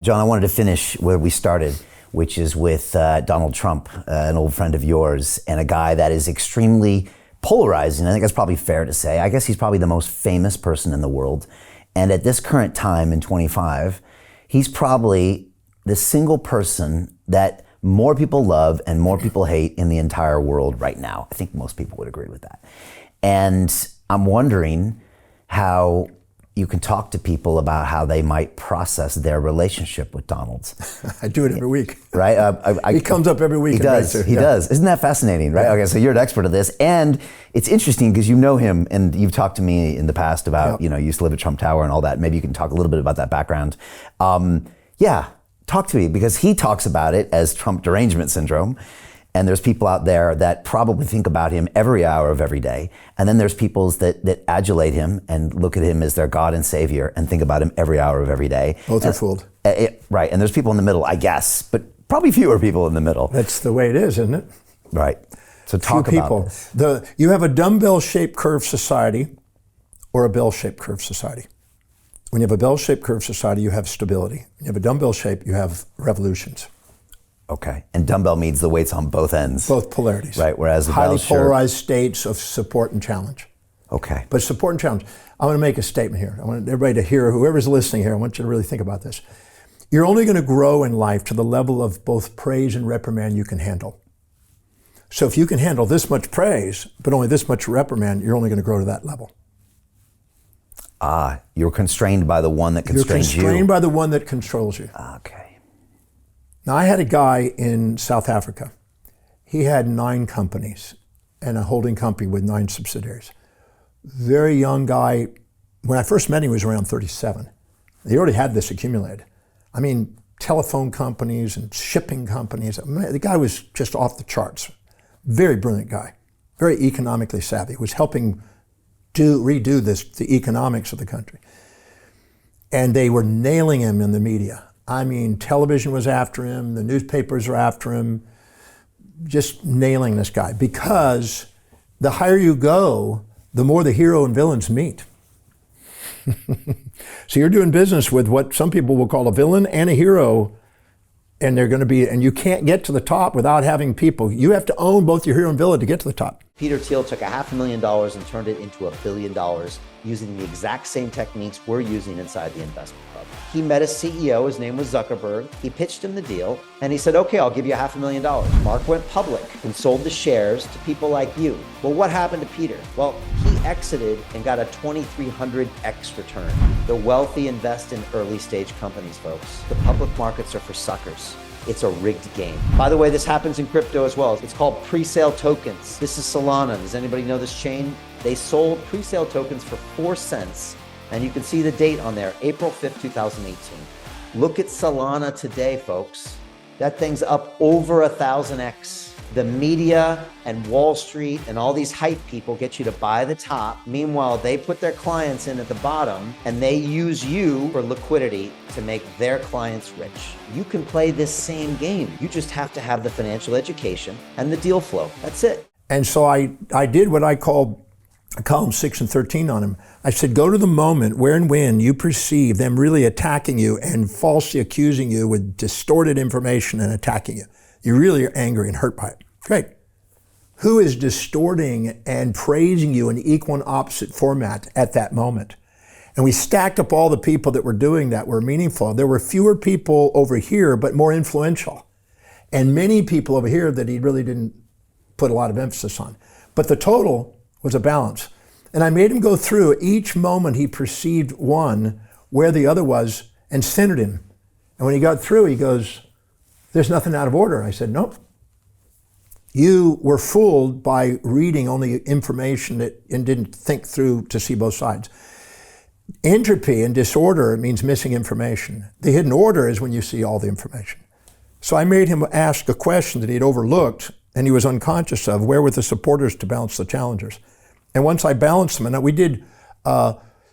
John, I wanted to finish where we started, which is with Donald Trump, an old friend of yours, and a guy that is extremely polarizing. I think that's probably fair to say. I guess he's probably the most famous person in the world. And at this current time in 25, he's probably the single person that more people love and more people hate in the entire world right now. I think most people would agree with that. And I'm wondering how you can talk to people about how they might process their relationship with Donald. I do it every week. Right? He comes up every week. He does. He does. Isn't that fascinating, right? Okay, so you're an expert of this. And it's interesting because you know him and you've talked to me in the past about, you used to live at Trump Tower and all that. Maybe you can talk a little bit about that background. Talk to me, because he talks about it as Trump derangement syndrome. And there's people out there that probably think about him every hour of every day. And then there's people that adulate him and look at him as their God and Savior and think about him every hour of every day. Both are fooled. Right, and there's people in the middle, I guess, but probably fewer people in the middle. That's the way it is, isn't it? Right. So talk about this. You have a dumbbell-shaped curve society or a bell-shaped curve society. When you have a bell-shaped curve society, you have stability. When you have a dumbbell shape, you have revolutions. Okay, and dumbbell means the weight's on both ends. Both polarities. Right, whereas the highly polarized states of support and challenge. Okay. But support and challenge. I want to make a statement here. I want everybody to hear, whoever's listening here, I want you to really think about this. You're only going to grow in life to the level of both praise and reprimand you can handle. So if you can handle this much praise, but only this much reprimand, you're only going to grow to that level. You're constrained by the one that constrains you. You're constrained by the one that controls you. Okay. Now, I had a guy in South Africa. He had 9 companies and a holding company with 9 subsidiaries. Very young guy. When I first met him, he was around 37. He already had this accumulated. I mean, telephone companies and shipping companies. The guy was just off the charts. Very brilliant guy. Very economically savvy. Was helping redo the economics of the country. And they were nailing him in the media. I mean, television was after him, the newspapers were after him, just nailing this guy. Because the higher you go, the more the hero and villains meet. So you're doing business with what some people will call a villain and a hero, and and you can't get to the top without having people. You have to own both your hero and villain to get to the top. Peter Thiel took $500,000 and turned it into $1 billion using the exact same techniques we're using inside the investment club. He met a CEO, his name was Zuckerberg. He pitched him the deal and he said, okay, I'll give you $500,000. Mark went public and sold the shares to people like you. Well, what happened to Peter? Well, he exited and got a 2,300x return. The wealthy invest in early stage companies, folks. The public markets are for suckers. It's a rigged game. By the way, this happens in crypto as well. It's called pre-sale tokens. This is Solana. Does anybody know this chain? They sold pre-sale tokens for 4 cents. And you can see the date on there, April 5th, 2018. Look at Solana today, folks. That thing's up over 1,000x. The media and Wall Street and all these hype people get you to buy the top. Meanwhile, they put their clients in at the bottom and they use you for liquidity to make their clients rich. You can play this same game. You just have to have the financial education and the deal flow. That's it. And so I did what I called column 6 and 13 on him. I said, go to the moment where and when you perceive them really attacking you and falsely accusing you with distorted information and attacking you. You really are angry and hurt by it. Great. Who is distorting and praising you in equal and opposite format at that moment? And we stacked up all the people that were doing that were meaningful. There were fewer people over here, but more influential. And many people over here that he really didn't put a lot of emphasis on. But the total was a balance. And I made him go through each moment he perceived one, where the other was, and centered him. And when he got through, he goes, there's nothing out of order. I said, nope. You were fooled by reading only information and didn't think through to see both sides. Entropy and disorder means missing information. The hidden order is when you see all the information. So I made him ask a question that he'd overlooked and he was unconscious of. Where were the supporters to balance the challengers? And once I balanced them, and we did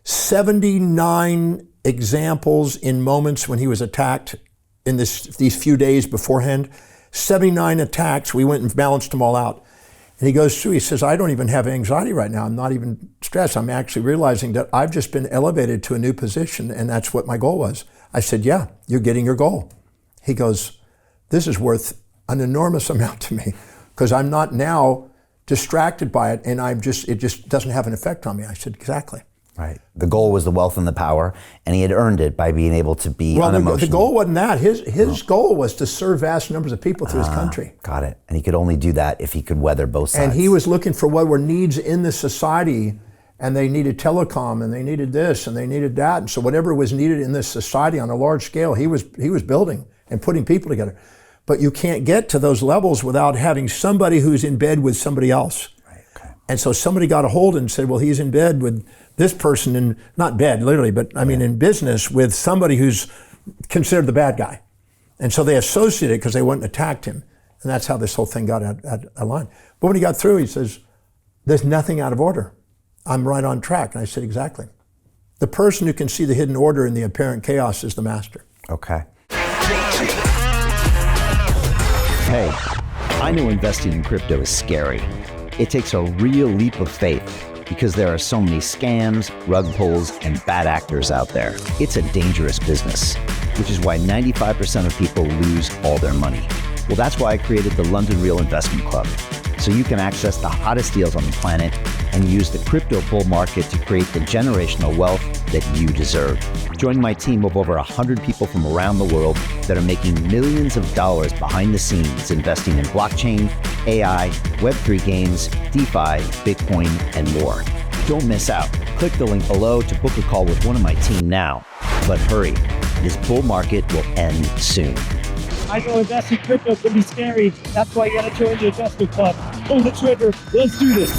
79 examples in moments when he was attacked in these few days beforehand, 79 attacks, we went and balanced them all out. And he goes through, he says, I don't even have anxiety right now. I'm not even stressed. I'm actually realizing that I've just been elevated to a new position, and that's what my goal was. I said, yeah, you're getting your goal. He goes, this is worth an enormous amount to me because I'm not now distracted by it and it just doesn't have an effect on me. I said, exactly. Right. The goal was the wealth and the power, and he had earned it by being able to be unemotional. The goal wasn't that. His goal was to serve vast numbers of people through his country. Got it. And he could only do that if he could weather both sides. And he was looking for what were needs in the society, and they needed telecom, and they needed this, and they needed that. And so whatever was needed in this society on a large scale, he was building and putting people together. But you can't get to those levels without having somebody who's in bed with somebody else. Right. Okay. And so somebody got a hold and said, well, he's in bed with this person, in not bed literally, but I mean in business with somebody who's considered the bad guy. And so they associated because they went and attacked him. And that's how this whole thing got at a line. But when he got through, he says, there's nothing out of order. I'm right on track. And I said, exactly. The person who can see the hidden order in the apparent chaos is the master. Okay. Hey, I know investing in crypto is scary. It takes a real leap of faith because there are so many scams, rug pulls, and bad actors out there. It's a dangerous business, which is why 95% of people lose all their money. Well, that's why I created the London Real Investment Club, so you can access the hottest deals on the planet and use the crypto bull market to create the generational wealth that you deserve. Join my team of over 100 people from around the world that are making millions of dollars behind the scenes investing in blockchain, AI, Web3 games, DeFi, Bitcoin, and more. Don't miss out. Click the link below to book a call with one of my team now. But hurry, this bull market will end soon. I know investing in crypto can be scary. That's why you gotta join the investment club. Pull the trigger. Let's do this.